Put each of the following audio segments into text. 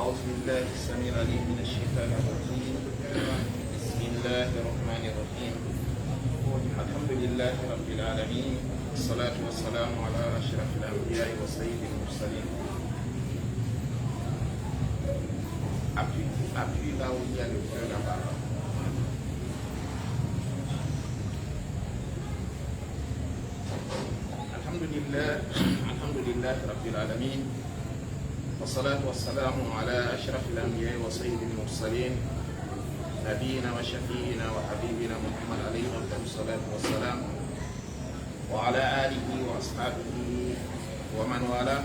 أعوذ بالله السميع العليم من الشيطان الرجيم. بسم الله الرحمن الرحيم. الحمد لله رب العالمين، والصلاة والسلام على أشرف الأنبياء وسيد المرسلين. Appuie là où il y a le feu là-bas. الحمد لله رب العالمين، والصلاة والسلام على أشرف الأنبياء وسيد المرسلين، نبينا وشفينا وحبيبنا محمد عليه الصلاة والسلام، وعلى آله وأصحابه ومن والاه.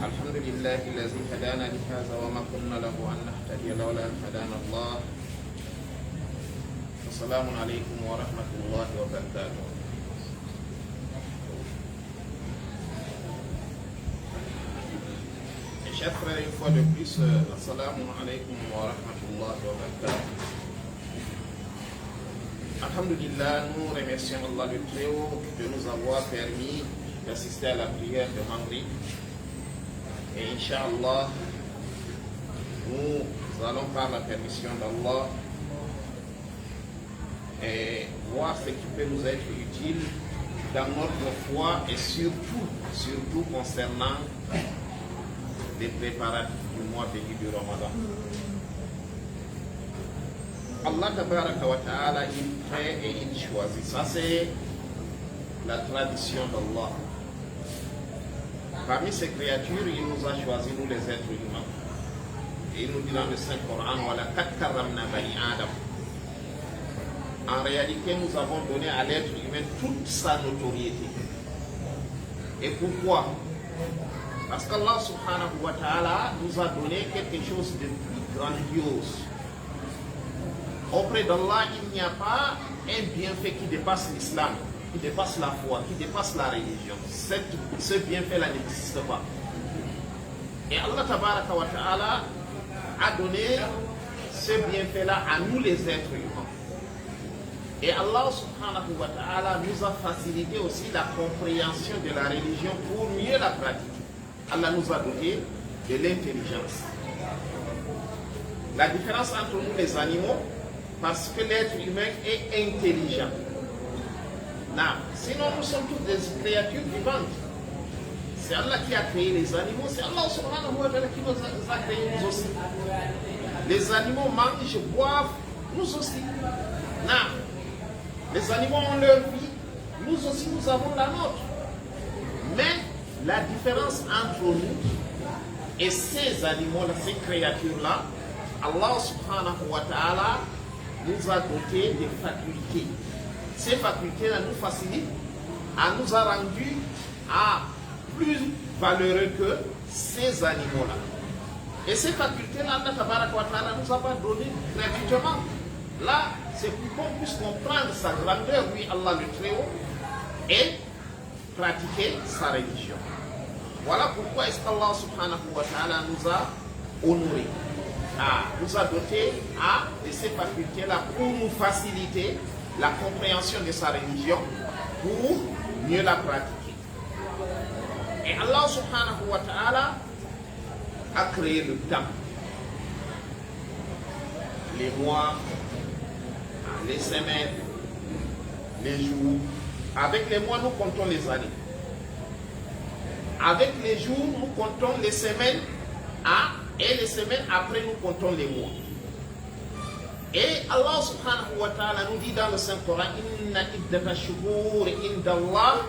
الحمد لله الذي هدانا لهذا وما كنا له أن نهتدي لولا أن هدانا الله. السلام عليكم ورحمة الله وبركاته. Chers frères, une fois de plus, assalamu alaikum wa rahmatullahi wa barakatuh. Alhamdulillah, nous remercions Allah le Très-Haut de nous avoir permis d'assister à la prière de Maghrib. Et Inch'Allah, nous allons par la permission d'Allah et voir ce qui peut nous être utile dans notre foi et surtout concernant les préparatifs du mois béni du Ramadan. Allah tabaraka wa ta'ala, il crée et il choisit. Ça, c'est la tradition d'Allah. Parmi ces créatures, il nous a choisi, nous les êtres humains. Et il nous dit dans le Saint-Coran, Wala qad karramna bani Adam. En réalité, nous avons donné à l'être humain toute sa notoriété. Et pourquoi? Parce qu'Allah subhanahu wa ta'ala nous a donné quelque chose de plus grandiose. Auprès d'Allah, il n'y a pas un bienfait qui dépasse l'islam, qui dépasse la foi, qui dépasse la religion. Ce bienfait-là n'existe pas. Et Allah tabaraka wa ta'ala a donné ce bienfait-là à nous les êtres humains. Et Allah subhanahu wa ta'ala nous a facilité aussi la compréhension de la religion pour mieux la pratiquer. Allah nous a donné de l'intelligence. La différence entre nous les animaux, parce que l'être humain est intelligent. Non, sinon nous sommes tous des créatures vivantes. C'est Allah qui a créé les animaux, c'est Allah subhanahu wa ta'ala qui nous a créés nous aussi. Les animaux mangent, boivent, nous aussi. Non, les animaux ont leur vie, nous aussi nous avons la nôtre. Mais la différence entre nous et ces animaux-là, ces créatures-là, Allah subhanahu wa ta'ala nous a doté des facultés. Ces facultés-là nous facilitent, nous a rendus plus valeureux que ces animaux-là. Et ces facultés-là, Allah tabaraka wa ta'ala nous a pas donné gratuitement. Là, c'est pour qu'on puisse comprendre sa grandeur, lui, Allah le Très-Haut, et pratiquer sa religion. Voilà pourquoi est-ce qu'Allah subhanahu wa ta'ala nous a honorés, nous a dotés de ces facultés-là pour nous faciliter la compréhension de sa religion, pour mieux la pratiquer. Et Allah subhanahu wa ta'ala a créé le temps, les mois, les semaines, les jours. Avec les mois, nous comptons les années. Avec les jours, nous comptons les semaines, et les semaines après, nous comptons les mois. Et Allah subhanahu wa ta'ala nous dit dans le Saint-Coran, Inna iddata shuhur inda Allah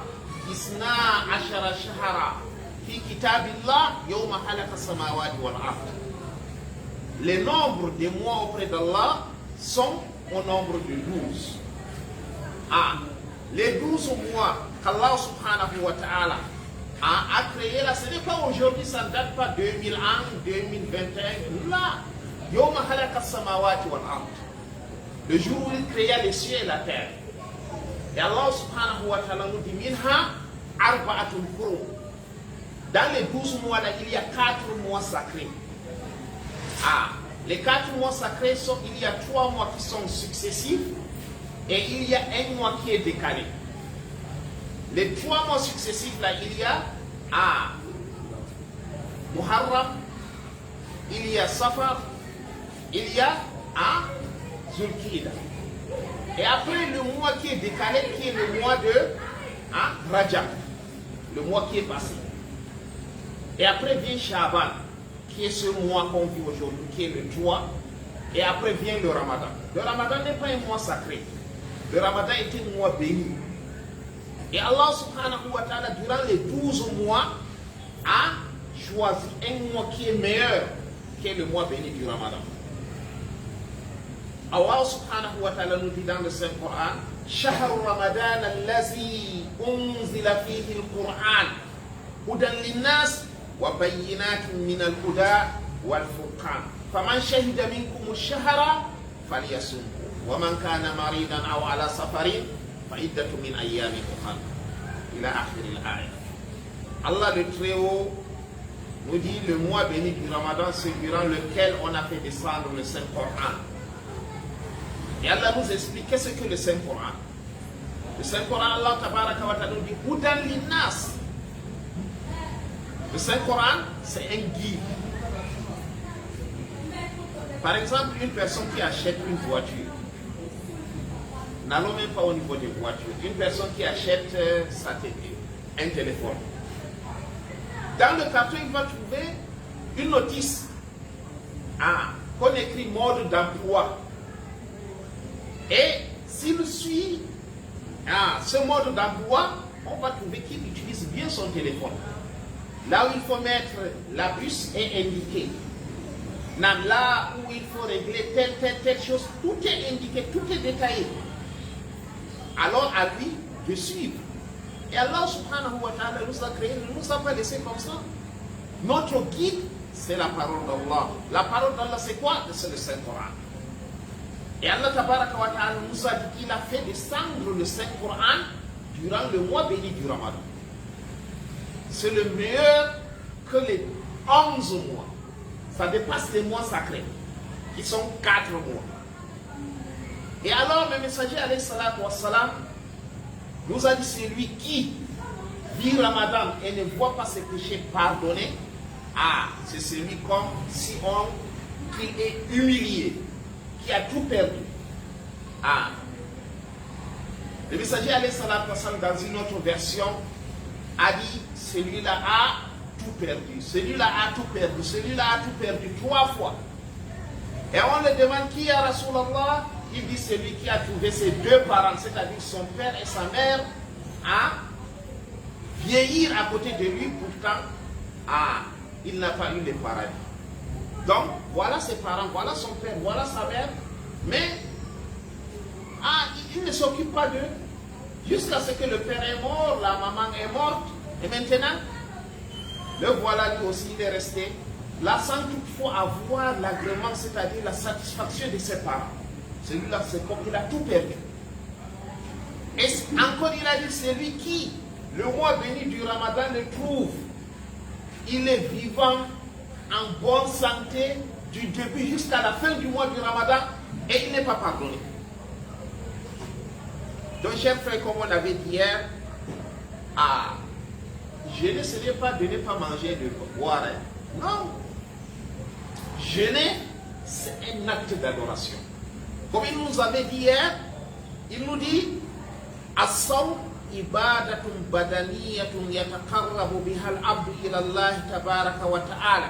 isna ashara shahara fi kitabillah yawma halaka samawati wal ard. Les nombres des mois auprès d'Allah sont au nombre de 12. Les 12 mois qu'Allah subhanahu wa ta'ala a créé là, ce n'est pas aujourd'hui, ça ne date pas 2000 ans, 2021. Là, Yawma halaka samawati wal ard. Le jour où il créa les cieux et la terre. Et Allah subhanahu wa ta'ala nous dit Minha arba'atul hurum. Dans les 12 mois là, il y a 4 mois sacrés. Les 4 mois sacrés sont, il y a 3 mois qui sont successifs et il y a un mois qui est décalé. Les 3 mois successifs là, il y a Muharram, il y a Safar, il y a Zulkida. Et après le mois qui est décalé, qui est le mois de Rajab, le mois qui est passé. Et après vient Shaban, qui est ce mois qu'on vit aujourd'hui, qui est le 3. Et après vient le Ramadan. Le Ramadan n'est pas un mois sacré. Le Ramadan est un mois béni. Et Allah subhanahu wa ta'ala, durant les 12 mois, a choisi un mois qui est meilleur, qui est le mois béni du Ramadan. Allah subhanahu wa ta'ala nous dit dans le Saint-Coran, شهر رمضان الذي أنزل فيه القرآن هدى للناس وبينات من الهدى والفرقان فمن شهد منكم الشهر فليصمه ومن كان مريضا أو على سفر فعدة من أيام أخرى إلى آخر الآية. Allah le Très-Haut nous dit le mois béni du Ramadan, c'est durant lequel on a fait descendre le Saint-Coran. Et Allah nous explique qu'est-ce que le Saint-Coran. Le Saint-Coran, Allah tabaraka wa ta'ala nous dit Hudan linnas. Le Saint-Coran, c'est un guide. Par exemple, une personne qui achète une voiture, n'allons même pas au niveau des voitures, une personne qui achète un téléphone. Dans le carton, il va trouver une notice qu'on écrit mode d'emploi. Et s'il suit ce mode d'emploi, on va trouver qu'il utilise bien son téléphone. Là où il faut mettre la puce est indiqué. Là où il faut régler telle chose, tout est indiqué, tout est détaillé. Alors à lui de suivre. Et Allah subhanahu wa ta'ala nous a créé, ne nous a pas laissé comme ça. Notre guide, c'est la parole d'Allah. La parole d'Allah, c'est quoi? C'est le Saint-Coran. Et Allah tabaraka wa ta'ala nous a dit qu'il a fait descendre le Saint-Coran durant le mois béni du Ramadan. C'est le meilleur que les 11 mois. Ça dépasse les mois sacrés, qui sont 4 mois. Et alors le messager alayhi salatu wa salam nous a dit, c'est lui qui vit Ramadan et ne voit pas ses péchés pardonnés. C'est celui comme si qu'il est humilié, qui a tout perdu. Le messager alayhi salatu wa salam, dans une autre version, a dit, celui-là a tout perdu, celui-là a tout perdu, celui-là a tout perdu 3 fois. Et on le demande qui est Rasulallah. Il dit celui qui a trouvé ses 2 parents, c'est-à-dire son père et sa mère, à vieillir à côté de lui, pourtant il n'a pas eu le paradis. Donc voilà ses parents, voilà son père, voilà sa mère, mais il ne s'occupe pas d'eux jusqu'à ce que le père est mort, la maman est morte, et maintenant le voilà lui aussi, il est resté là sans toutefois avoir l'agrément, c'est-à-dire la satisfaction de ses parents. Celui-là, c'est comme il a tout perdu. Et encore, il a dit, celui qui, le mois béni du Ramadan, le trouve, il est vivant, en bonne santé, du début jusqu'à la fin du mois du Ramadan, et il n'est pas pardonné. Donc, chers frères, comme on avait dit hier, jeûner, ce n'est pas de ne pas manger, de boire. Non. Jeûner, c'est un acte d'adoration. Comme il nous avait dit hier, il nous dit As-sawm ibadatun badaniyatun yataqarrabu biha al-abdu ila Allah tabaraka wa ta'ala.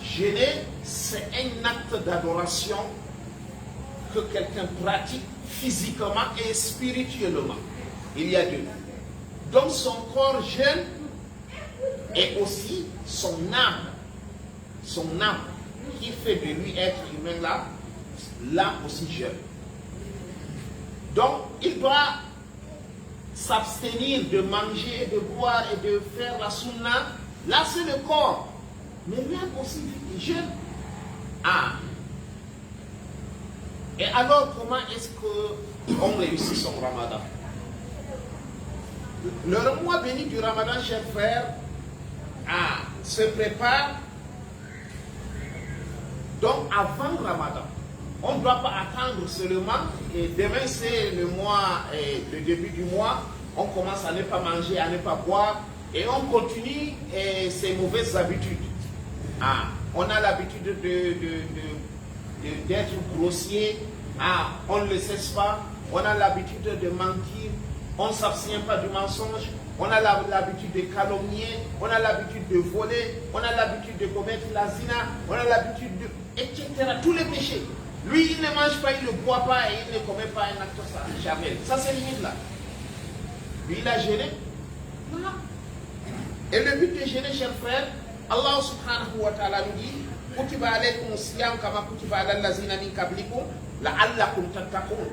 Jeûner, c'est un acte d'adoration que quelqu'un pratique physiquement et spirituellement. Il y a 2. Donc son corps jeûne et aussi son âme. Son âme qui fait de lui être humain là. L'âme aussi jeune. Donc, il doit s'abstenir de manger, de boire et de faire la sunna. Là, c'est le corps. Mais l'âme aussi jeune. Et alors, comment est-ce qu'on réussit son Ramadan? Le mois béni du Ramadan, chers frères, se prépare. Donc, avant Ramadan. On ne doit pas attendre seulement, et demain c'est le mois, le début du mois, on commence à ne pas manger, à ne pas boire, et on continue ses mauvaises habitudes. On a l'habitude d'être grossier, on ne le cesse pas. On a l'habitude de mentir, on ne s'abstient pas du mensonge. On a l'habitude de calomnier, on a l'habitude de voler, on a l'habitude de commettre la zina, on a l'habitude de... etc. Tous les péchés. Lui, il ne mange pas, il ne boit pas et il ne commet pas un acte charnel. Ça, c'est limite là. Lui, il a gêné. Voilà. Et le but de gêner, chers frères, Allah subhanahu wa ta'ala nous dit Kutiba alaykum siyam kama kutiba ala allazina min qablikum la'allakum tattaqun.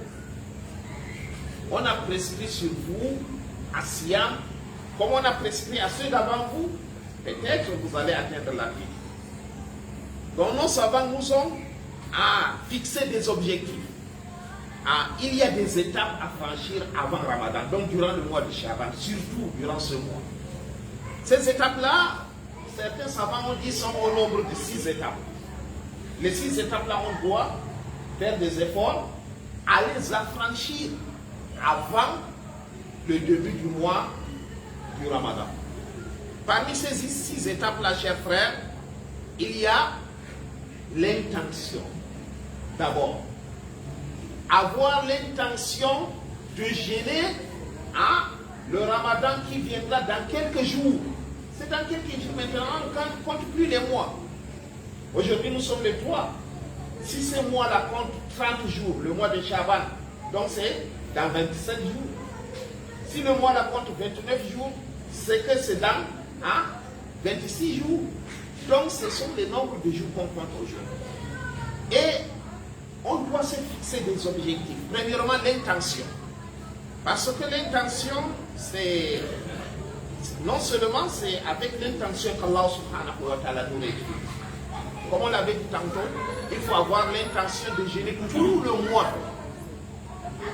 On a prescrit sur vous à Siyam, comme on a prescrit à ceux d'avant vous, peut-être vous allez atteindre la vie. Donc nos savants nous ont fixé des objectifs. Il y a des étapes à franchir avant Ramadan, donc durant le mois de Shaban, surtout durant ce mois. Ces étapes-là, certains savants ont dit sont au nombre de 6 étapes. Les 6 étapes-là, on doit faire des efforts à les affranchir avant le début du mois du Ramadan. Parmi ces 6 étapes-là, chers frères, il y a l'intention. D'abord, avoir l'intention de jeûner le Ramadan qui viendra dans quelques jours. C'est dans quelques jours maintenant, on ne compte plus les mois. Aujourd'hui, nous sommes le 3. Si ce mois-là compte 30 jours, le mois de Shaban, donc c'est dans 27 jours. Si le mois-là compte 29 jours, c'est que c'est dans 26 jours. Donc, ce sont les nombres de jours qu'on compte aujourd'hui. Et on doit se fixer des objectifs. Premièrement, l'intention. Parce que l'intention, c'est... Non seulement c'est avec l'intention qu'Allah subhanahu wa ta'ala nous réduit. Comme on l'avait dit tantôt, il faut avoir l'intention de jeûner tout le mois.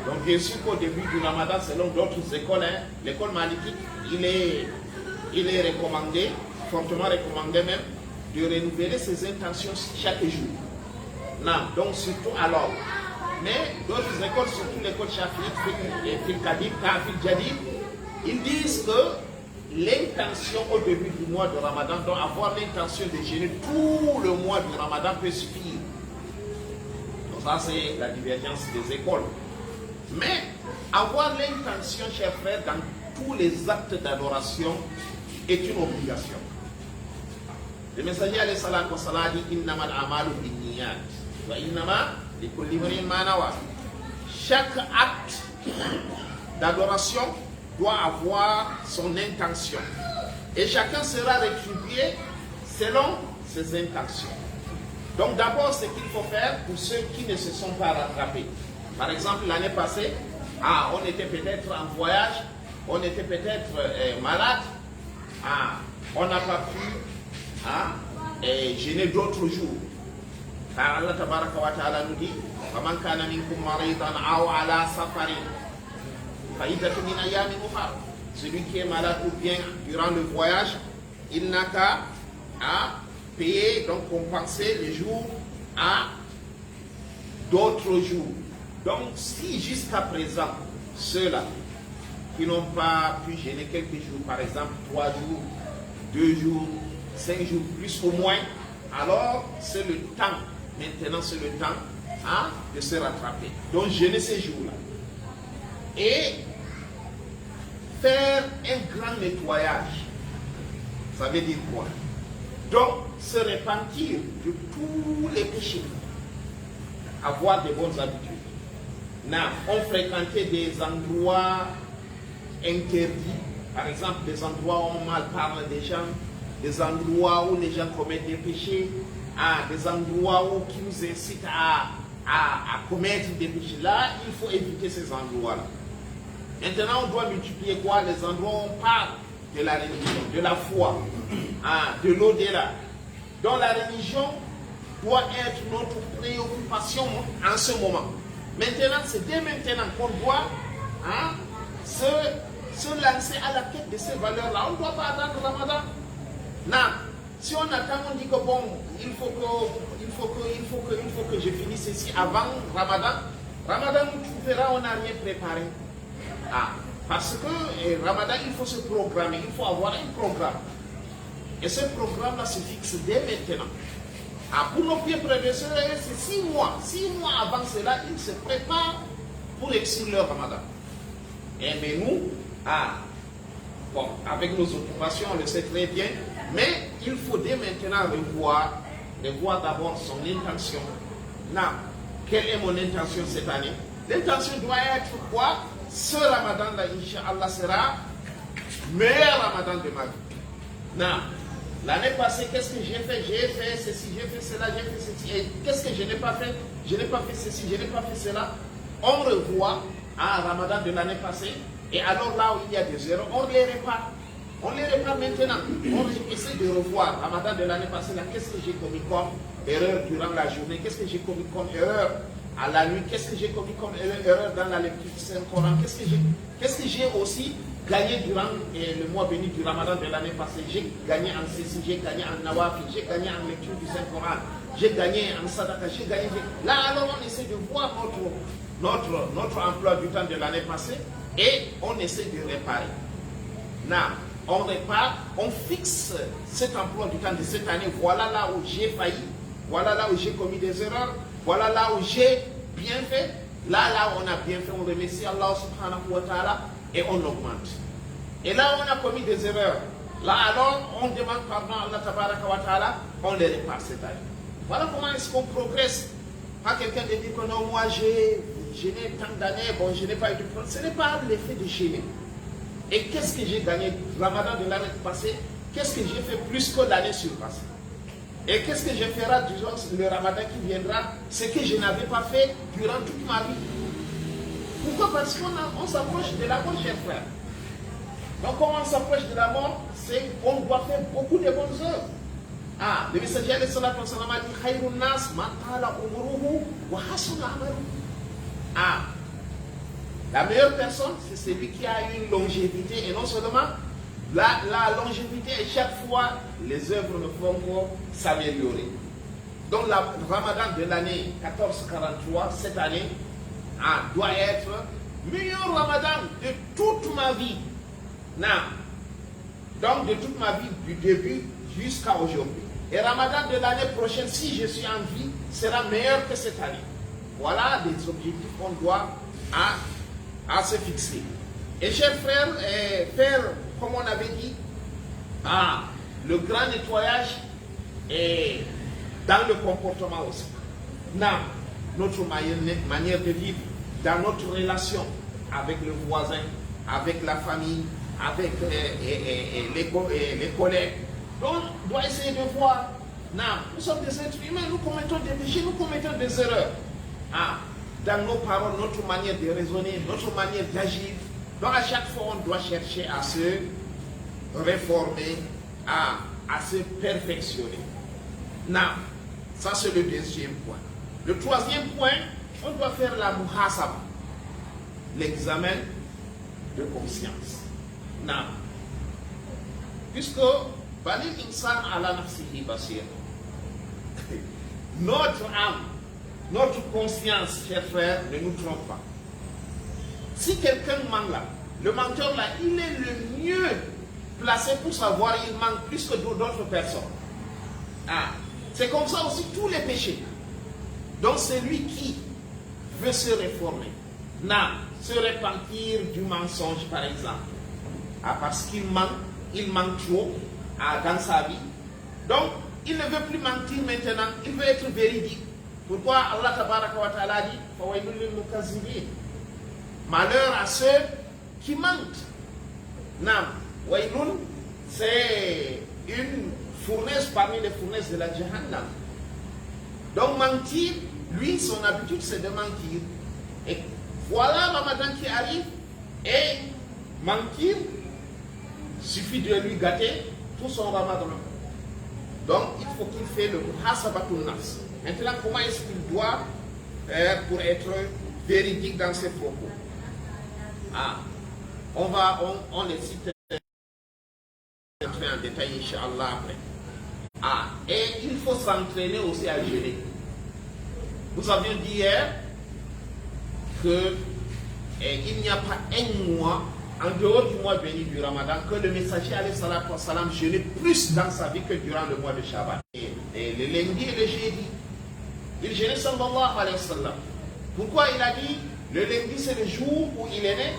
Donc bien sûr qu'au début du Ramadan, selon d'autres écoles, l'école malikite, il est recommandé, fortement recommandé même, de renouveler ses intentions chaque jour. Non, donc surtout alors. Mais d'autres écoles, surtout l'école Shafi'ite et Filkadib, Kafil-Jadid, ils disent que l'intention au début du mois de Ramadan, donc avoir l'intention de jeûner tout le mois du Ramadan peut suffire. Donc ça c'est la divergence des écoles. Mais avoir l'intention, chers frères, dans tous les actes d'adoration est une obligation. Le messager alayhi salatu wa salam dit innamal a'malu binniyat wa innama likulli imrin ma nawa. Chaque acte d'adoration doit avoir son intention. Et chacun sera rétribué selon ses intentions. Donc d'abord, ce qu'il faut faire pour ceux qui ne se sont pas rattrapés. Par exemple, l'année passée, on était peut-être en voyage, on était peut-être malade, on n'a pas pu jeûner d'autres jours. Car Allah tabaraka wa ta'ala nous dit faman kana minkum maridan aw ala safarin fa iddatun min ayamin ukhra. Celui qui est malade ou bien durant le voyage, il n'a qu'à payer, donc compenser les jours à d'autres jours. Donc si jusqu'à présent, ceux-là qui n'ont pas pu jeûner quelques jours, par exemple 3 jours, 2 jours, 5 jours, plus ou moins, alors c'est le temps, maintenant c'est le temps de se rattraper. Donc jeûner ces jours-là. Et faire un grand nettoyage. Ça veut dire quoi? Donc se repentir de tous les péchés. Avoir de bonnes habitudes. On fréquentait des endroits interdits, par exemple des endroits où on mal parle des gens, des endroits où les gens commettent des péchés, des endroits qui nous incitent à commettre des péchés. Là, il faut éviter ces endroits-là. Maintenant, on doit multiplier quoi? Les endroits où on parle de la religion, de la foi, de l'au-delà. Donc la religion doit être notre préoccupation en ce moment. Maintenant, c'est dès maintenant qu'on doit se lancer à la quête de ces valeurs-là. On ne doit pas attendre le Ramadan. Non. Si on attend, on dit que bon, il faut que je finisse ceci avant Ramadan. Ramadan, tu verras, on n'a rien préparé. Parce que Ramadan, il faut se programmer, il faut avoir un programme. Et ce programme-là se fixe dès maintenant. Ah, pour nos pieds prédécesseurs, c'est 6 mois. 6 mois avant cela, ils se préparent pour exercer leur ramadan. Et mais nous, bon, avec nos occupations, on le sait très bien, mais il faut dès maintenant revoir d'abord son intention. Now, quelle est mon intention cette année? L'intention doit être quoi? Ce ramadan-là, Inch'Allah, sera meilleur ramadan de ma vie. Now, l'année passée, qu'est-ce que j'ai fait? J'ai fait ceci, j'ai fait cela, j'ai fait ceci. Et qu'est-ce que je n'ai pas fait? Je n'ai pas fait ceci, je n'ai pas fait cela. On revoit à Ramadan de l'année passée. Et alors là où il y a des erreurs, on les répare. On les répare maintenant. On essaie de revoir Ramadan de l'année passée. Là, qu'est-ce que j'ai commis comme erreur durant la journée? Qu'est-ce que j'ai commis comme erreur à la nuit? Qu'est-ce que j'ai commis comme erreur dans la lecture du Saint-Coran? Qu'est-ce que j'ai aussi gagné durant le mois béni du Ramadan de l'année passée? J'ai gagné en ceci, j'ai gagné en nawafi, j'ai gagné en lecture du Saint-Coran, j'ai gagné en sadaka, j'ai gagné. Là, alors on essaie de voir notre emploi du temps de l'année passée et on essaie de réparer. Là, on répare, on fixe cet emploi du temps de cette année. Voilà là où j'ai failli, voilà là où j'ai commis des erreurs, voilà là où j'ai bien fait. Là où on a bien fait, on remercie Allah subhanahu wa ta'ala et on augmente. Et là où on a commis des erreurs, là alors on demande pardon à Allah tabaraka wa ta'ala, on les répare cette année. Voilà comment est-ce qu'on progresse. Pas quelqu'un de dire que non, moi j'ai gêné tant d'années, bon je n'ai pas eu de problème. Ce n'est pas l'effet de gêner. Et qu'est-ce que j'ai gagné Ramadan de l'année passée? Qu'est-ce que j'ai fait plus que l'année surpassée? Et qu'est-ce que je ferai durant le Ramadan qui viendra? Ce que je n'avais pas fait durant toute ma vie. Pourquoi? Parce qu'on s'approche de la mort, chers frères. Donc, comment on s'approche de la mort? C'est qu'on doit faire beaucoup de bonnes œuvres. Le messager a dit Khayrun nas ma tala umuruhu wa hasuna amaluhu. La meilleure personne, c'est celui qui a une longévité, et non seulement la longévité, et chaque fois, les œuvres ne font que s'améliorer. Donc, le Ramadan de l'année 1443, cette année, doit être meilleur Ramadan de toute ma vie. Donc, de toute ma vie, du début jusqu'à aujourd'hui. Et Ramadan de l'année prochaine, si je suis en vie, sera meilleur que cette année. Voilà des objectifs qu'on doit à se fixer. Et chers frères, faire, comme on avait dit, le grand nettoyage est dans le comportement aussi. Dans notre manière de vivre, dans notre relation avec le voisin, avec la famille, avec les collègues. Donc, on doit essayer de voir. Nous sommes des êtres humains, nous commettons des péchés, nous commettons des erreurs. Dans nos paroles, notre manière de raisonner, notre manière d'agir. Donc à chaque fois, on doit chercher à se réformer, à se perfectionner. Ça c'est le deuxième point. Le troisième point, on doit faire la muhasaba, l'examen de conscience. Puisque Balil Insan ala nafsihi basir. Notre âme, notre conscience, chers frères, ne nous trompe pas. Si quelqu'un ment là, le menteur là, il est le mieux placé pour savoir il ment plus que d'autres personnes. C'est comme ça aussi tous les péchés. Donc celui qui veut se réformer, se repentir du mensonge par exemple, parce qu'il ment trop dans sa vie. Donc il ne veut plus mentir maintenant, il veut être véridique. Pourquoi Allah tabaraka wa ta'ala dit fawailul lil mukazzibin. Malheur à ceux qui mentent. Wailun, c'est une fournaise parmi les fournaises de la Jahannam. Donc mentir, lui, son habitude c'est de mentir. Et voilà Ramadan qui arrive, et mentir, suffit de lui gâter tout son Ramadan. Donc il faut qu'il fasse le muhasabatun nafs. Maintenant, comment est-ce qu'il doit faire pour être véridique dans ses propos? On les cite en détail, Inch'Allah, après. Et il faut s'entraîner aussi à jeûner. Nous avions dit hier qu'il n'y a pas un mois en dehors du mois béni du Ramadan, que le messager alayhi salatu wa salam jeûnait plus dans sa vie que durant le mois de Shaban. Et le lundi et le jeudi, il jeûnait sallallahu alayhi wa sallam. Pourquoi il a dit, le lundi c'est le jour où il est né,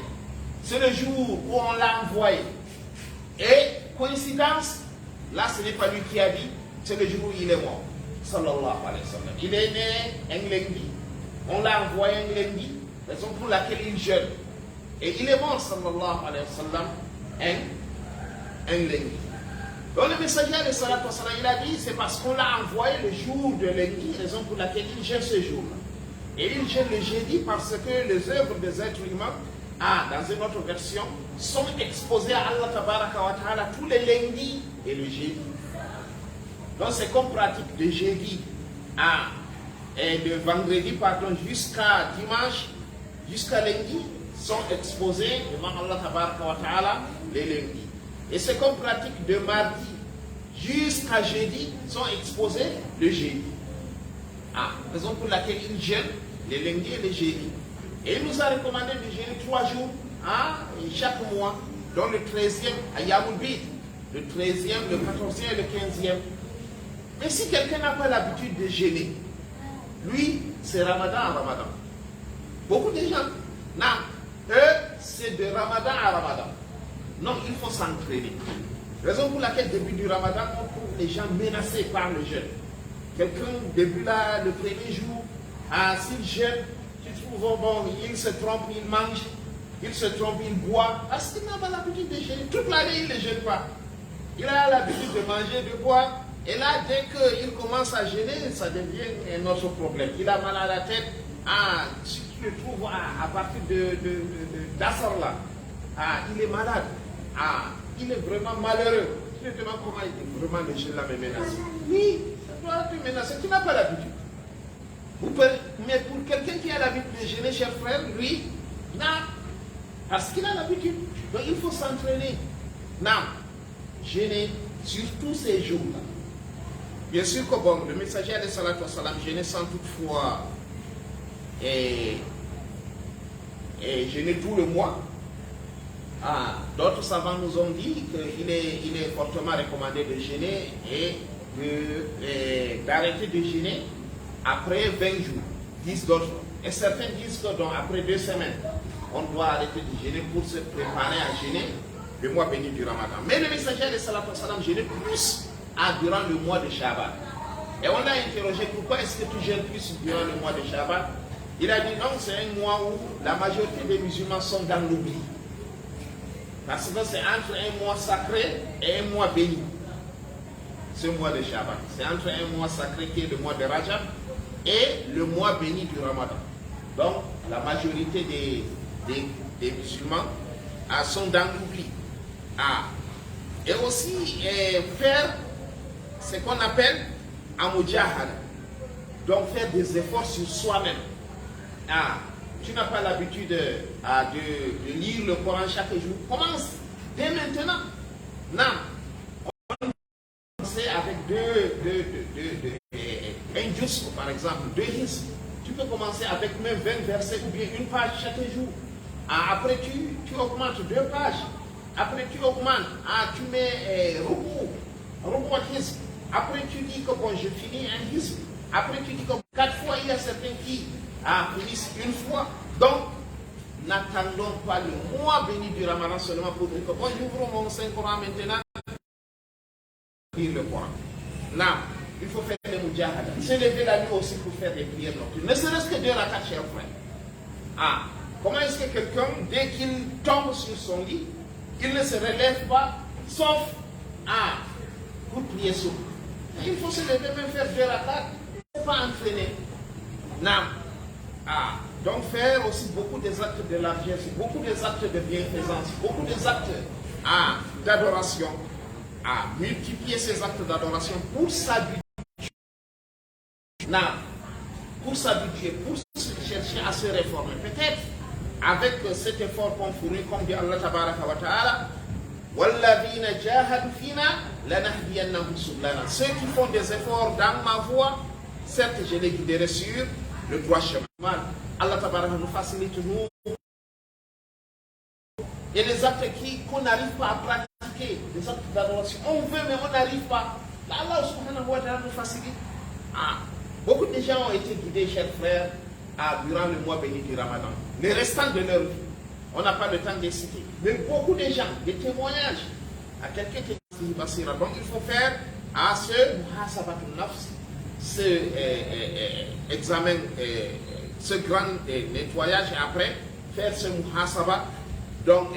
c'est le jour où on l'a envoyé. Et coïncidence, là ce n'est pas lui qui a dit, c'est le jour où il est mort. Sallallahu alayhi wa sallam. Il est né un lundi, on l'a envoyé un lundi, raison pour laquelle il jeûne. Et il est mort, sallallahu alayhi wa sallam, un lundi. Donc le messager, alayhi salatu wa sallam, il a dit, c'est parce qu'on l'a envoyé le jour de lundi, raison pour laquelle il jeûne ce jour-là. Et il jeûne le jeudi parce que les œuvres des êtres humains, dans une autre version, sont exposées à Allah tabaraka wa ta'ala tous les lundis et le jeudi. Donc c'est comme pratique de jeudi et de vendredi, pardon, jusqu'à dimanche, jusqu'à lundi, sont exposés devant Allah tabaraka wa ta'ala les lundis. Et c'est comme pratique de mardi jusqu'à jeudi, sont exposés le jeudi. Raison pour laquelle il jeûne les lundis et les jeudis. Et il nous a recommandé de jeûner 3 jours chaque mois, dont le 13e à Yawmul Bid, le 13e, le 14e et le 15e. Mais si quelqu'un n'a pas l'habitude de jeûner, lui, c'est Ramadan à Ramadan. Beaucoup de gens, non, eux, c'est de Ramadan à Ramadan. Non, il faut s'entraîner. Raison pour laquelle, début du Ramadan, on trouve les gens menacés par le jeûne. Quelqu'un, début là, le premier jour, s'il jeûne, tu trouves, bon, il se trompe, il mange, il se trompe, il boit, parce qu'il n'a pas l'habitude de jeûner. Toute l'année, il ne jeûne pas. Il a l'habitude de manger, de boire. Et là, dès qu'il commence à jeûner, ça devient un autre problème. Il a mal à la tête. Si tu le trouves à partir d'Assar là, il est malade. Il est vraiment malheureux. Tu te demandes comment il est vraiment le jeûne là me menace. Oui, ça doit te menacer. Tu n'as pas l'habitude. Mais pour quelqu'un qui a l'habitude de jeûner, cher frère, lui, non. Parce qu'il a l'habitude. Donc il faut s'entraîner. Non. Jeûner sur tous ces jours-là. Bien sûr que bon, le messager alayhi salatu wa salam jeûnait sans toutefois jeûner tout le mois. D'autres savants nous ont dit qu'il est fortement recommandé de jeûner et d'arrêter de jeûner après 20 jours, disent d'autres. Et certains disent que donc, après 2 semaines, on doit arrêter de jeûner pour se préparer à jeûner le mois béni du Ramadan. Mais le messager alayhi salatu wa salam jeûnait plus durant le mois de Shaban. Et on l'a interrogé, pourquoi est-ce que tu jeûnes plus durant le mois de Shaban? Il a dit non, c'est un mois où la majorité des musulmans sont dans l'oubli. Parce que c'est entre un mois sacré et un mois béni. Ce mois de Shaban. C'est entre un mois sacré qui est le mois de Rajab et le mois béni du Ramadan. Donc la majorité des musulmans sont dans l'oubli. Et aussi faire ce qu'on appelle amujahada. Donc faire des efforts sur soi-même. Tu n'as pas l'habitude de lire le Coran chaque jour. Commence dès maintenant. Non. Commencer avec un juz, par exemple, 2 hizb. Tu peux commencer avec même 20 versets ou bien une page chaque jour. Après, tu augmentes 2 pages. Après, tu augmentes. Tu mets rubu hizb. Après, tu dis que bon, je finis un hizb. Après, tu dis que 4 fois, il y a certains qui finissent une fois. Donc, n'attendons pas le mois béni du Ramadan seulement pour dire que bon, j'ouvre mon Saint-Coran maintenant. Lire le Coran. Là, il faut faire les mujahada. Se lever la nuit aussi pour faire des prières nocturnes. Ne serait-ce que 2 rakats, cher frère. Comment est-ce que quelqu'un, dès qu'il tombe sur son lit, il ne se relève pas, sauf pour prier sur lui? Il faut se lever, même faire 2 rakats. Il ne faut pas entraîner. Non. Donc faire aussi beaucoup des actes de largesse, beaucoup des actes de bienfaisance, beaucoup des actes d'adoration. Multiplier ces actes d'adoration pour s'habituer. Pour s'habituer, pour chercher à se réformer. Peut-être avec cet effort qu'on fournit, comme dit Allah tabaraka wa ta'ala, وَالَّذِينَ جَاهَدُوا فِينَا لَنَهْدِيَنَّهُمْ سُبُلَنَا. Ceux qui font des efforts dans ma voie, certes je les guiderai sur le droit chemin. Allah tabaraka nous facilite, nous et les actes qu'on n'arrive pas à pratiquer, les actes d'adoration. On veut, mais on n'arrive pas. Là, Allah subhanahu wa ta'ala nous facilite. Beaucoup de gens ont été guidés, chers frères, durant le mois béni du Ramadan. Les restants de leur vie, on n'a pas le temps de les citer. Mais beaucoup de gens, des témoignages, à quelqu'un qui est basira. Donc il faut faire ce muhasabatun nafs, ce examen, ce grand nettoyage, et après faire ce muhasaba. Donc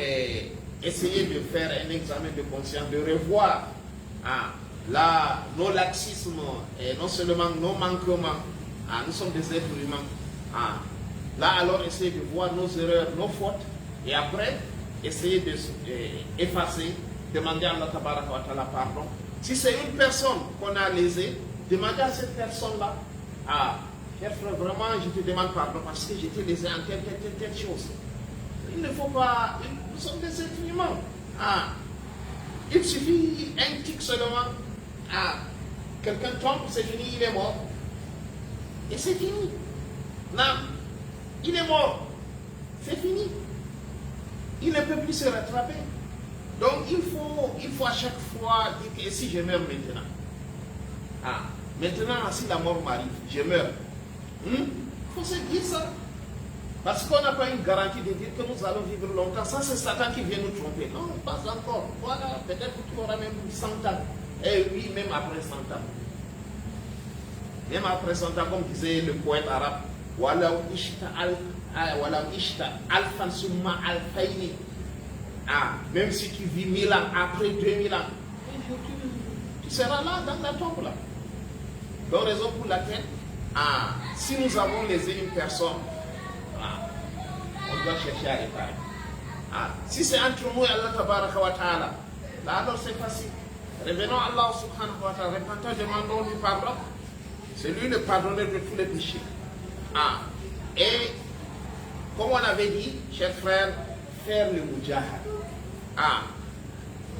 essayer de faire un examen de conscience, de revoir nos laxismes et non seulement nos manquements. Nous sommes des êtres humains. Là alors essayer de voir nos erreurs, nos fautes, et après essayer de effacer, demander à Allah tabaraka wa ta'ala pardon. Si c'est une personne qu'on a lésée, demander à cette personne-là, cher frère, vraiment je te demande pardon parce que j'étais lésé en telle chose. Il ne faut pas, nous sommes des êtres humains. Il suffit un tic seulement, quelqu'un tombe, c'est fini, il est mort. Et c'est fini. Non, il est mort. C'est fini. Il ne peut plus se rattraper. Donc il faut à chaque fois dire que si je meurs maintenant, maintenant si la mort m'arrive, je meurs. Il faut se dire ça. Parce qu'on n'a pas une garantie de dire que nous allons vivre longtemps. Ça, c'est Satan qui vient nous tromper. Non, pas encore. Voilà, peut-être que tu auras même 100 ans. Et oui, même après 100 ans. Même après 100 ans, comme disait le poète arabe, Walam ishta alfan summa alfayni. Même si tu vis 1000 ans, après 2000 ans, tu seras là dans la tombe là. Donc, raison pour laquelle, si nous avons lésé une personne, on doit chercher à réparer. Si c'est entre nous et Allah tabaraka wa ta'ala, là alors c'est facile. Revenons à Allah subhanahu wa ta'ala, repentons, demandons-lui pardon. C'est lui le pardonneur de tous les péchés. Et comme on avait dit, chers frères, faire le mujahad.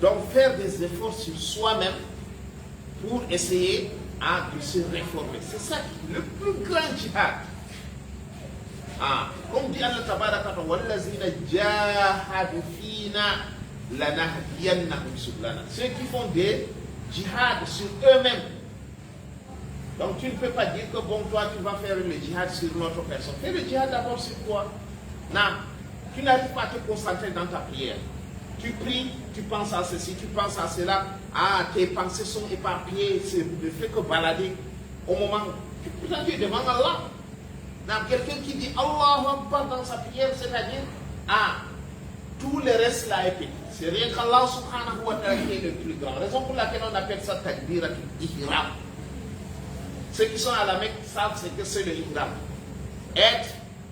Donc faire des efforts sur soi-même pour essayer de se réformer. C'est ça le plus grand djihad. Comme dit Allah tabaraka wa ta'ala, jahadu fina lanahdiyannahum sublana. Ceux qui font des djihad sur eux-mêmes. Donc tu ne peux pas dire que bon, toi tu vas faire le djihad sur notre personne. Fais le djihad d'abord sur toi. Non, tu n'arrives pas à te concentrer dans ta prière. Tu pries, tu penses à ceci, tu penses à cela. Tes pensées sont éparpillées, c'est le fait que balader au moment où tu demandes à Allah. Quelqu'un qui dit Allahu Akbar dans sa prière, c'est-à-dire tout le reste là est petit. C'est rien qu'Allah subhanahu wa ta'ala qui est le plus grand. Raison pour laquelle on appelle ça takbiratul ihram. Ceux qui sont à la Mecque savent ce que c'est le ihram. Être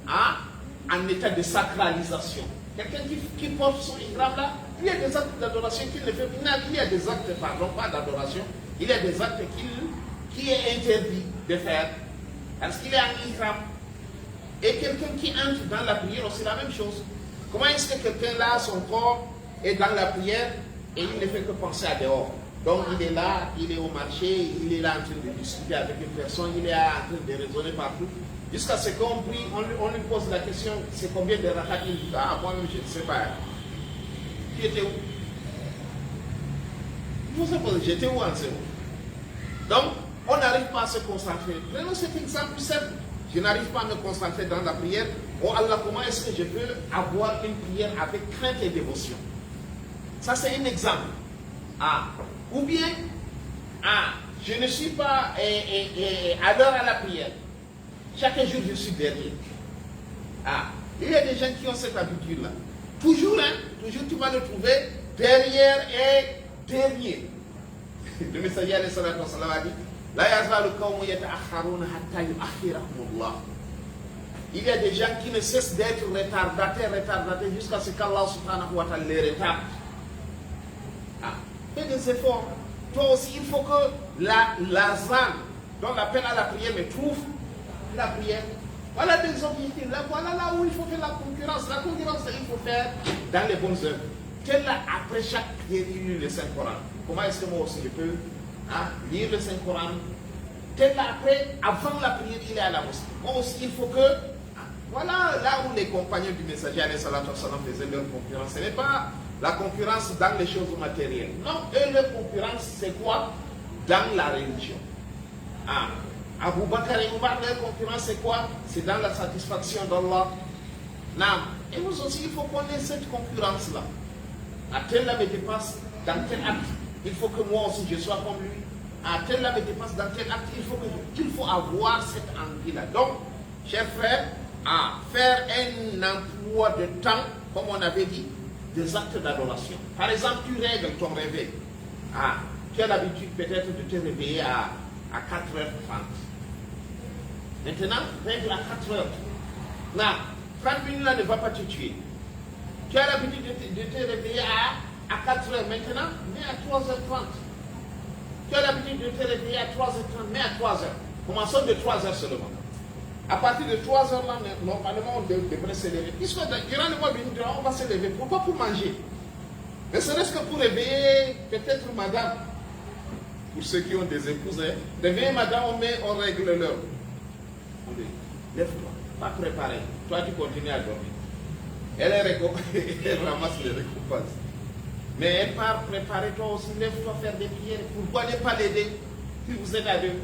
en état de sacralisation. Quelqu'un qui porte son ihram là, il y a des actes d'adoration qu'il ne fait pas. Il y a des actes, pardon, pas d'adoration, il y a des actes qui est interdit de faire. Parce qu'il est en ihram. Et quelqu'un qui entre dans la prière, c'est la même chose. Comment est-ce que quelqu'un là, son corps est dans la prière et il ne fait que penser à dehors? Donc il est là, il est au marché, il est là en train de discuter avec une personne, il est là en train de raisonner partout. Jusqu'à ce qu'on prie, on lui pose la question, c'est combien de rakat il dit? Moi-même je ne sais pas. Tu étais où? Je ne sais pas, j'étais où en ce moment? Donc, on n'arrive pas à se concentrer. Prenons cet exemple simple. Je n'arrive pas à me concentrer dans la prière. Oh Allah, comment est-ce que je peux avoir une prière avec crainte et dévotion? Ça, c'est un exemple. Ou bien, je ne suis pas à l'heure à la prière. Chaque jour, je suis derrière. Il y a des gens qui ont cette habitude-là. Toujours, toujours, tu vas le trouver derrière et dernier. Le messager a dit, il y a des gens qui ne cessent d'être retardataires jusqu'à ce qu'Allah subhanahu wa ta'ala les retarde. Fais des efforts. Toi aussi, il faut que la zane, donc l'appel à la prière, me trouve la prière. Voilà des objectifs. Voilà là où il faut faire la concurrence. La concurrence, il faut faire dans les bonnes œuvres. Tel là, après chaque prière, il lit le Saint-Coran. Comment est-ce que moi aussi je peux lire le Saint-Coran? Tel là, après, avant la prière, il est à la mosquée. Moi aussi, il faut que Voilà là où les compagnons du messager faisaient leur concurrence. Ce n'est pas la concurrence dans les choses matérielles. Non, eux, leur concurrence, c'est quoi? Dans la religion. Abu Bakr et Omar, leur concurrence, c'est quoi? C'est dans la satisfaction d'Allah. Et nous aussi, il faut qu'on ait cette concurrence-là. Tel là me dépasse dans tel acte, il faut que moi aussi je sois comme lui. Tel là me dépasse dans tel acte, il faut avoir cette envie-là. Donc, chers frères, faire un emploi de temps, comme on avait dit, des actes d'adoration. Par exemple, tu règles ton réveil. Tu as l'habitude peut-être de te réveiller à 4h30. Maintenant, règle à 4h. 30 minutes là ne va pas te tuer. Tu as l'habitude de te réveiller à 4h maintenant, mais à 3h30. Tu as l'habitude de te réveiller à 3h30, mais à 3h. Commençons de 3h seulement. À partir de 3h là, normalement, on devrait se lever. Puisque durant le mois béni, on va se lever. Pourquoi? Pour manger. Mais serait-ce que pour réveiller peut-être madame. Pour ceux qui ont des épouses, réveiller madame, on règle l'heure. Lève-toi, pas préparé. Toi, tu continues à dormir. Elle ramasse les récompenses. Mais elle part préparer, toi aussi, lève-toi faire des prières. Pourquoi ne pas l'aider? Si vous êtes à deux.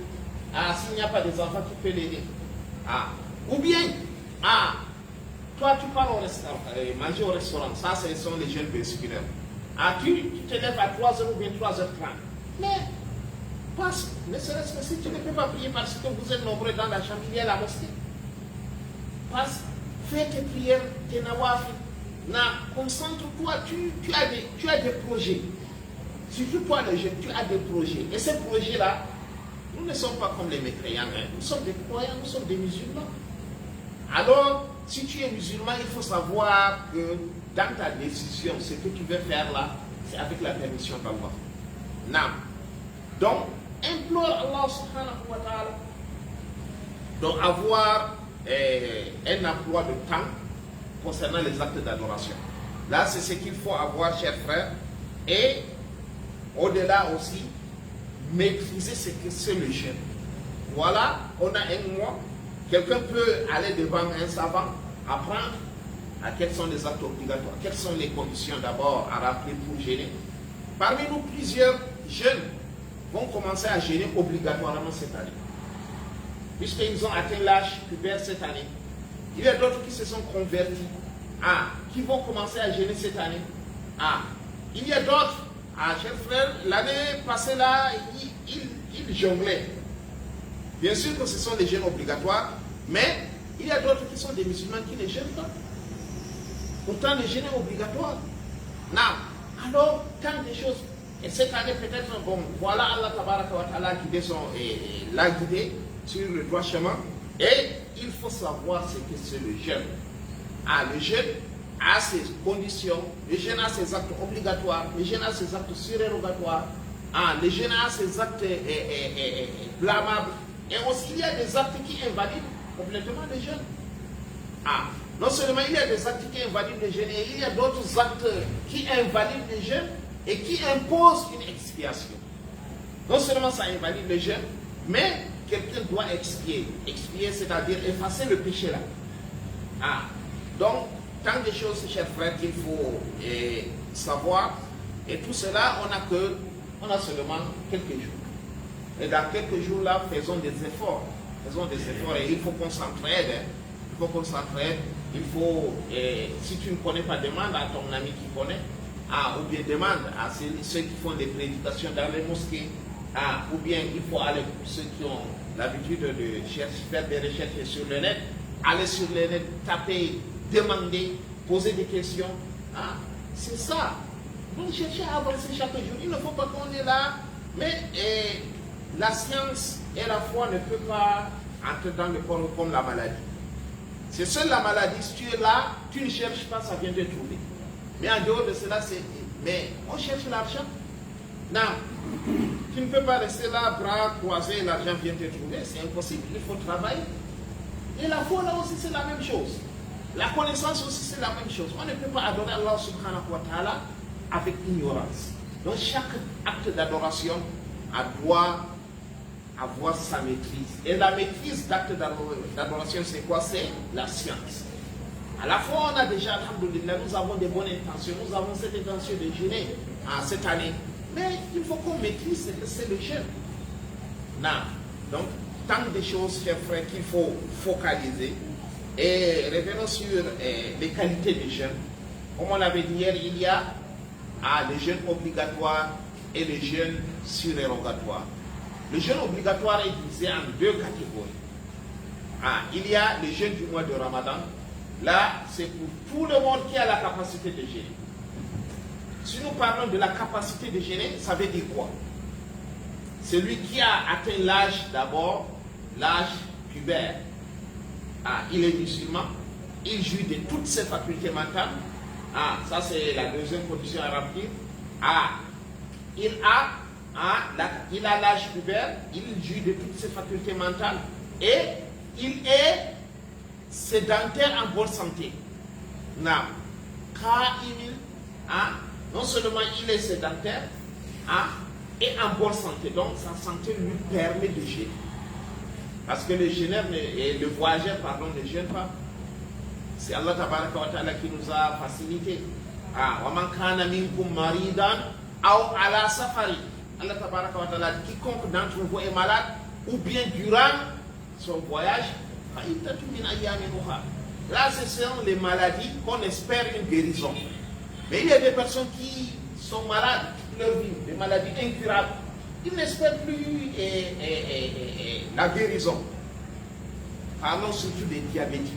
S'il n'y a pas des enfants, tu peux l'aider. Ou bien, toi tu pars au restaurant, manger au restaurant, ça ce sont les jeunes véhiculaires. Tu te lèves à 3h ou bien 3h30. Mais, passe, ne serait-ce que si tu ne peux pas prier parce que vous êtes nombreux dans la chambre, il y a la mosquée. Passe, fais tes prières, tes nawafis. Concentre-toi, tu as des projets. Surtout toi les jeunes, tu as des projets. Et ces projets-là, nous ne sommes pas comme les mécréants, nous sommes des croyants, nous sommes des musulmans. Alors, si tu es musulman, il faut savoir que dans ta décision, ce que tu veux faire là, c'est avec la permission d'Allah. Donc, implore Allah subhanahu wa ta'ala. Donc, avoir un emploi de temps concernant les actes d'adoration. Là, c'est ce qu'il faut avoir, chers frères. Et au-delà aussi, maîtriser ce que c'est le jeûne. Voilà, on a un mois. Quelqu'un peut aller devant un savant, apprendre quels sont les actes obligatoires, quelles sont les conditions d'abord à remplir pour jeûner. Parmi nous, plusieurs jeunes vont commencer à jeûner obligatoirement cette année, puisqu'ils ont atteint l'âge pubère cette année. Il y a d'autres qui se sont convertis, qui vont commencer à jeûner cette année. Il y a d'autres, chers frères, l'année passée là, ils jonglaient. Bien sûr que ce sont des jeûnes obligatoires, mais il y a d'autres qui sont des musulmans qui ne jeûnent pas. Pourtant, le jeûne est obligatoire. Alors, tant de choses. Et cette année, peut-être, voilà Allah Tabaraka wa Ta'ala qui l'a guidé sur le droit chemin. Et il faut savoir ce que c'est le jeûne. Le jeûne a ses conditions, le jeûne a ses actes obligatoires, le jeûne a ses actes surérogatoires, le jeûne a ses actes blâmables. Et aussi, il y a des actes qui invalident complètement le jeûne. Non seulement il y a des actes qui invalident le jeûne, et il y a d'autres actes qui invalident le jeûne et qui imposent une expiation. Non seulement ça invalide le jeûne, mais quelqu'un doit expier. Expier, c'est-à-dire effacer le péché là. Donc, tant de choses, chers frères, qu'il faut savoir. Et tout cela, on a seulement quelques jours. Et dans quelques jours là, faisons des efforts. Faisons des efforts et il faut qu'on s'entraide. Il faut qu'on s'entraide. Il faut, si tu ne connais pas, demande à ton ami qui connaît. Ou bien demande à ceux qui font des prédications dans les mosquées. Ou bien il faut aller pour ceux qui ont l'habitude de faire des recherches sur le net. Aller sur le net, taper, demander, poser des questions. C'est ça. Donc chercher à avancer chaque jour. Il ne faut pas qu'on est là. Mais la science et la foi ne peuvent pas entrer dans le corps comme la maladie. C'est seule la maladie. Si tu es là, tu ne cherches pas, ça vient te trouver. Mais en dehors de cela, mais on cherche l'argent. Non, tu ne peux pas rester là, bras croisés, l'argent vient te trouver. C'est impossible. Il faut travailler. Et la foi là aussi, c'est la même chose. La connaissance aussi, c'est la même chose. On ne peut pas adorer Allah subhanahu wa ta'ala avec ignorance. Donc chaque acte d'adoration doit avoir sa maîtrise. Et la maîtrise d'acte d'adoration, c'est quoi? C'est la science. À la fois, on a déjà, alhamdoulilah, nous avons des bonnes intentions, nous avons cette intention de jeûner cette année. Mais il faut qu'on maîtrise ce que c'est le jeûne. Non. Donc, tant de choses, chers frères, qu'il faut focaliser. Et revenons sur les qualités du jeûne. Comme on l'avait dit hier, il y a le jeûne obligatoire et le jeûne surérogatoire. Le jeûne obligatoire est divisé en deux catégories. Il y a le jeûne du mois de Ramadan. Là, c'est pour tout le monde qui a la capacité de jeûner. Si nous parlons de la capacité de jeûner, ça veut dire quoi? Celui qui a atteint l'âge d'abord, l'âge pubère. Il est musulman, il jouit de toutes ses facultés mentales. Ça c'est la deuxième condition à remplir. Il a l'âge pubère, il jouit de toutes ses facultés mentales et il est sédentaire en bonne santé. Non seulement il est sédentaire et en bonne santé, donc sa santé lui permet de jeûner. Parce que le jeûneur et le voyageur, pardon, ne jeûne pas. C'est Allah tabaraka wa ta'ala qui nous a facilité. وَمَنْ كَانَ مِنْكُمْ مَرِيدًا أَوْ عَلَى سَفَرٍ. Allah tabaraka wa ta'ala, quiconque d'entre vous est malade ou bien durant son voyage, là ce sont les maladies qu'on espère une guérison. Mais il y a des personnes qui sont malades toute leur vie, des maladies incurables. Ils n'espèrent plus la guérison. Parlons surtout des diabétiques.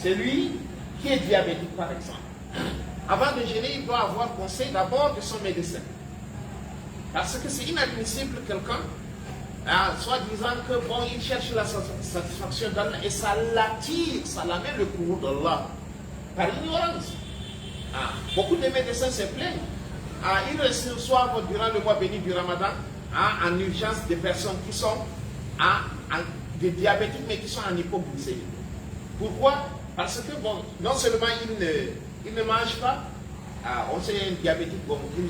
Celui qui est diabétique, par exemple, avant de jeûner, il doit avoir conseil d'abord de son médecin. Parce que c'est inadmissible quelqu'un, soit disant que bon, il cherche la satisfaction d'Allah et ça l'attire, ça l'amène le courroux d'Allah par ignorance. Beaucoup de médecins se plaignent. Ils reçoivent durant le mois béni du Ramadan en urgence des personnes qui sont des diabétiques mais qui sont en hypoglycémie. Pourquoi? Parce que bon, non seulement ils ne mangent pas, on sait un diabétique, bon, ils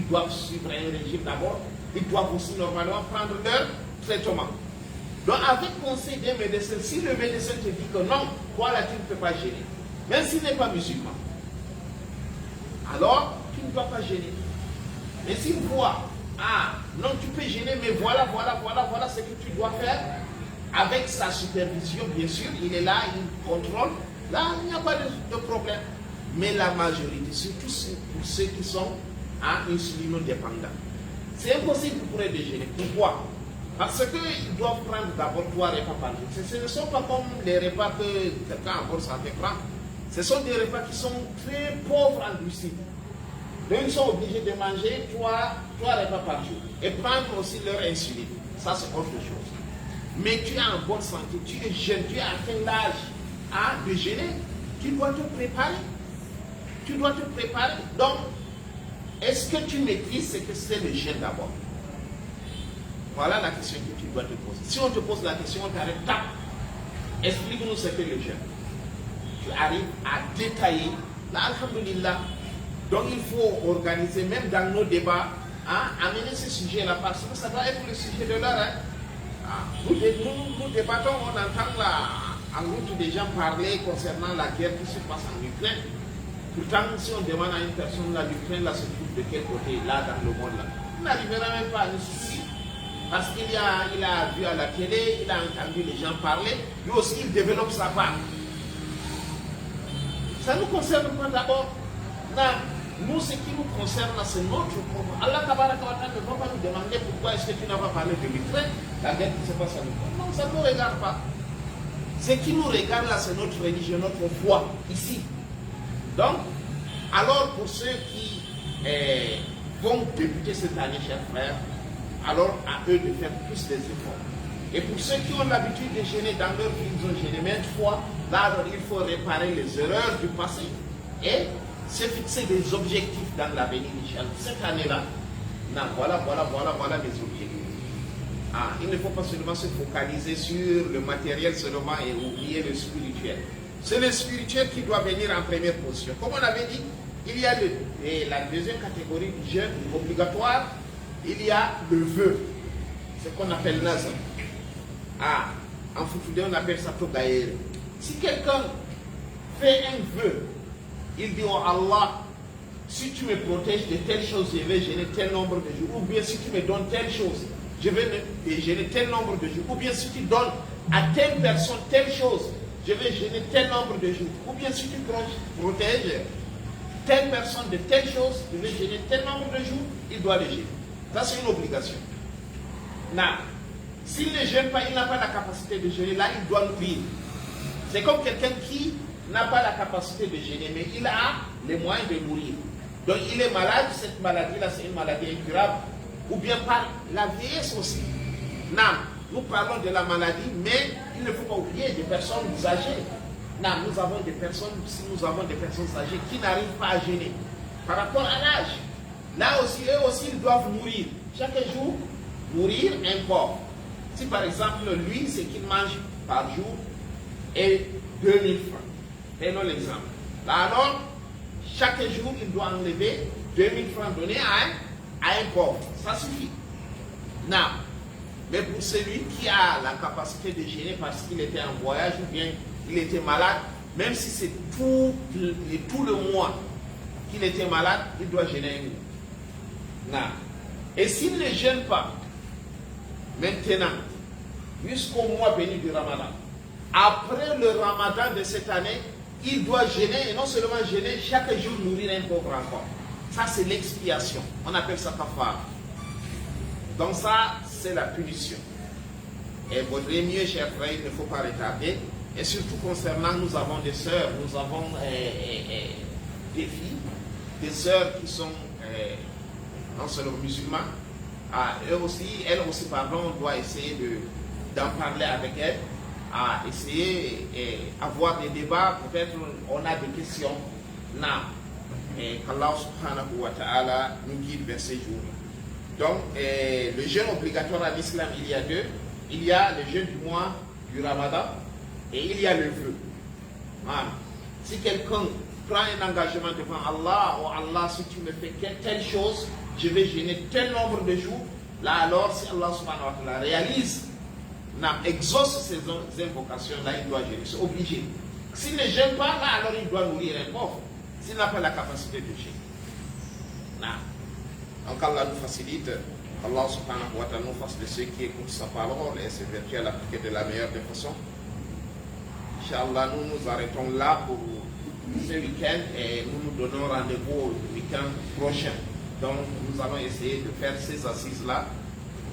doivent suivre un régime d'abord, ils doivent aussi normalement prendre leur traitement. Donc avec conseil des médecins, si le médecin te dit que non, toi là tu ne peux pas gêner, même s'il n'est pas musulman, alors tu ne dois pas gêner. Mais s'il voit, non tu peux gêner, mais voilà ce que tu dois faire, avec sa supervision, bien sûr, il est là, il contrôle, là il n'y a pas de problème. Mais la majorité, surtout pour ceux qui sont insulinodépendants, c'est impossible pour eux de gêner. Pourquoi? Parce qu'ils doivent prendre d'abord 3 repas par jour. Ce ne sont pas comme les repas que quelqu'un en bonne santé prend. Ce sont des repas qui sont très pauvres en glucides. Donc ils sont obligés de manger 3 repas par jour et prendre aussi leur insuline. Ça c'est autre chose. Mais tu es en bonne santé, tu es jeune, tu as atteint l'âge de jeûner, tu dois te préparer. Tu dois te préparer. Donc, est-ce que tu maîtrises ce que c'est le jeûne d'abord? Voilà la question que tu dois te poser. Si on te pose la question, on t'arrête, tape. Explique-nous ce que le jeûne. Tu arrives à détailler. Là, alhamdulillah. Donc, il faut organiser, même dans nos débats, amener ce sujet-là, parce que ça doit être le sujet de l'heure. Nous débattons, on entend en route des gens parler concernant la guerre qui se passe en Ukraine. Pourtant, si on demande à une personne, l'Ukraine là se trouve de quel côté, là, dans le monde, là, il n'arrivera même pas à nous soucier. Parce qu'il a vu à la télé, il a entendu les gens parler, lui aussi il développe sa part. Ça ne nous concerne pas d'abord. Nous, ce qui nous concerne, c'est notre problème. Allah Tabaraka wa Ta'ala ne va pas nous demander pourquoi est-ce que tu n'as pas parlé de l'Ukraine, la guerre qui se passe en Ukraine. Non, ça ne nous regarde pas. Ce qui nous regarde là, c'est notre religion, notre foi, ici. Donc, alors pour ceux qui vont débuter cette année, chers frères, alors à eux de faire plus des efforts. Et pour ceux qui ont l'habitude de jeûner dans leur vie, ils ont jeûné maintes fois, là alors, il faut réparer les erreurs du passé et se fixer des objectifs dans l'avenir, Inch'Allah. Cette année-là, voilà mes objectifs. Il ne faut pas seulement se focaliser sur le matériel seulement et oublier le spirituel. C'est le spirituel qui doit venir en première position. Comme on avait dit, il y a la deuxième catégorie du jeûne obligatoire il y a le vœu, ce qu'on appelle nazar. En Fulfulde, on appelle ça Togaïr. Si quelqu'un fait un vœu, il dit, oh Allah, si tu me protèges de telle chose, je vais gêner tel nombre de jours. Ou bien si tu me donnes telle chose, je vais gêner tel nombre de jours. Ou bien si tu donnes à telle personne telle chose, je vais gêner tel nombre de jours. Ou bien si tu protèges telle personne de telle chose, je vais gêner tel nombre de jours, il doit le gêner. Ça, c'est une obligation. Non. S'il ne gêne pas, il n'a pas la capacité de gêner, là, il doit nourrir. C'est comme quelqu'un qui n'a pas la capacité de gêner, mais il a les moyens de nourrir. Donc, il est malade, cette maladie-là, c'est une maladie incurable. Ou bien par la vieillesse aussi. Non, nous parlons de la maladie, mais il ne faut pas oublier des personnes âgées. Non, nous avons des personnes âgées qui n'arrivent pas à gêner. Par rapport à l'âge, là aussi, eux aussi, ils doivent nourrir. Chaque jour, nourrir un corps. Si par exemple, lui, ce qu'il mange par jour est 2000 francs. Prenons l'exemple. Là alors, chaque jour, il doit enlever 2000 francs donnés à un pauvre. Ça suffit. Non. Mais pour celui qui a la capacité de gêner parce qu'il était en voyage ou bien il était malade, même si c'est tout le mois qu'il était malade, il doit gêner un jour. Non. Et s'il ne gêne pas, maintenant, jusqu'au mois béni du Ramadan, après le Ramadan de cette année, il doit gêner, et non seulement gêner, chaque jour nourrir un pauvre encore. Ça, c'est l'expiation. On appelle ça kafar. Donc ça, c'est la punition. Et il vaudrait mieux, chers frères, il ne faut pas retarder. Et surtout concernant, nous avons des sœurs, nous avons des filles, des sœurs qui sont non seulement musulmanes. Elles aussi, pardon, on doit essayer d'en parler avec elles, à essayer avoir des débats, peut-être on a des questions. Non. Et qu'Allah subhanahu wa ta'ala nous guide vers ces jours. Donc, le jeûne obligatoire en islam, il y a deux. Il y a le jeûne du mois du Ramadan et il y a le vœu. Voilà. Si quelqu'un prend un engagement devant Allah, oh Allah, si tu me fais telle chose, je vais jeûner tel nombre de jours. Là alors, si Allah subhanahu wa ta'ala réalise, exauce ces invocations-là, il doit jeûner. C'est obligé. S'il ne jeûne pas, là alors il doit nourrir un pauvre. S'il n'a pas la capacité de jeûner. Donc Allah nous facilite. Allah subhanahu wa ta'ala nous fasse de ceux qui écoutent sa parole et se vertuent à l'appliquer de la meilleure des façons. Inch'Allah, nous nous arrêtons là pour ce week-end et nous nous donnons rendez-vous le week-end prochain. Donc nous allons essayer de faire ces assises-là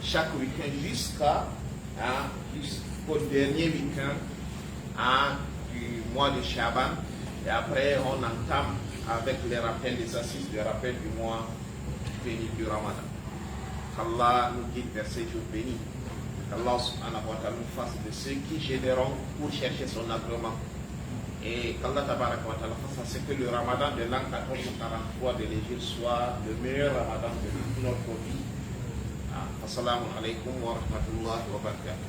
chaque week-end jusqu'au dernier week-end du mois de Shaban. Et après, on entame avec les rappels des assises, les rappels du mois béni du Ramadan. Qu'Allah nous guide vers ces jours bénis. Qu'Allah subhanahu wa ta'ala nous fasse de ceux qui gêneront pour chercher son agrément. Et qu'Allah tabaraka wa ta'ala fasse à ce que le Ramadan de l'an 1443 de l'Égypte soit le meilleur Ramadan de toute notre vie. Assalamu alaikum wa rahmatullahi wa barakatuh.